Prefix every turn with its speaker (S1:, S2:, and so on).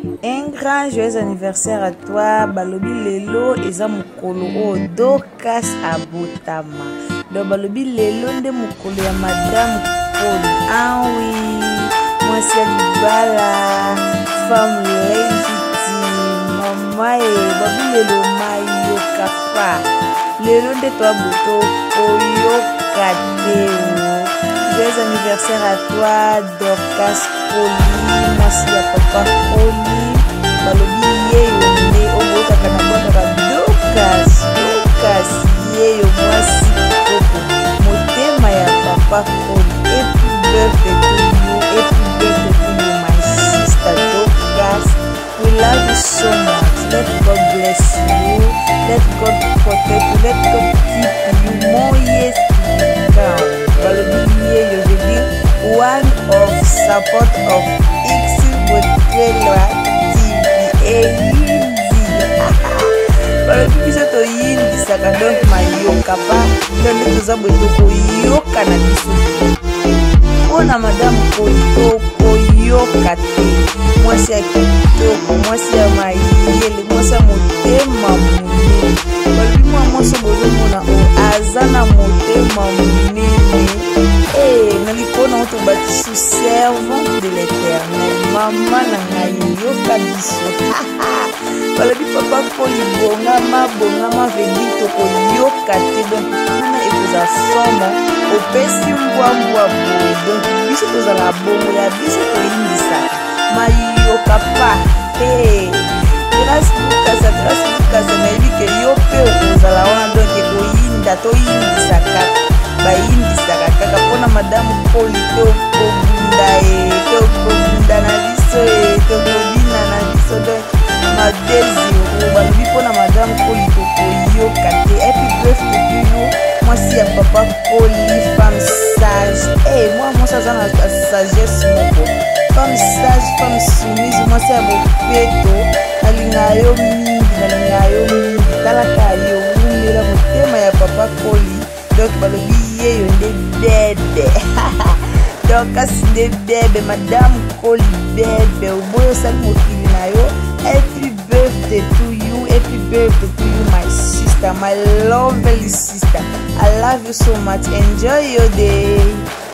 S1: Un grand joyeux anniversaire à toi. Balobi lelo eza mukolo o Dorcas abotama. Donc balobi lelo nde mukolo ya madame Paul. Ah oui, moi c'est Libala, femme légitime. Maman babi lelo mayo kapa. Lelo nde toi boto koyo kadeo. Joyeux anniversaire à toi Dorcas Poli, merci à papa Poli. Balobi yeyo nde obotaka na bwaka Dorcas yeyo mwasi kitoko motema ya papa Poli. Happy birthday to you, happy birthday to you my sister Dorcas. We love you so much. Let God bless you, let God protect you, let God keep you more years to come. Balobi yeyo, je dis one of support of X with Trailer TV balobi biso toyindisaka donc mayoka pa nde toza boye tokoyoka na biso mpona madame tokoyoka te mwasi ya kitoko mwasi ya mayele mwasi ya motema monene balobi mwa mwasi bozomona o aza na motema monene na likona oyo tobatisu servante de l'éternel mama na ngai yoka biso balobi papa Poli bongama vedi tokoyoka te donc kuna ekoza somo opesi mbwambwa boye donc biso tozala bongo ya biso toyindisaka mayoka pa grâce lukasa nayebi ke yo mpe okozala wana donc ekoyinda toyindisaka bayindisaka kaka mpona madame Poli tokobunda na biso tokobina na biso donc madésiro balobi mpona madame Poli tokoyoka te. Happy birthday to you mwasi ya papa Poli, femme sage mwa mwasi aza na sagesse moko, femme sage, femme soumise, mwasi ya bopeto nalinga yo mingi talaka yo umela motema ya papa Poli. Donc balobi yeyo nde bebe donc kasi nde bebe madame Poli bebe oboyo osali mokili na yo. Happy birthday to you, happy birthday to you my sister, my lovely sister. I love you so much. Enjoy your day.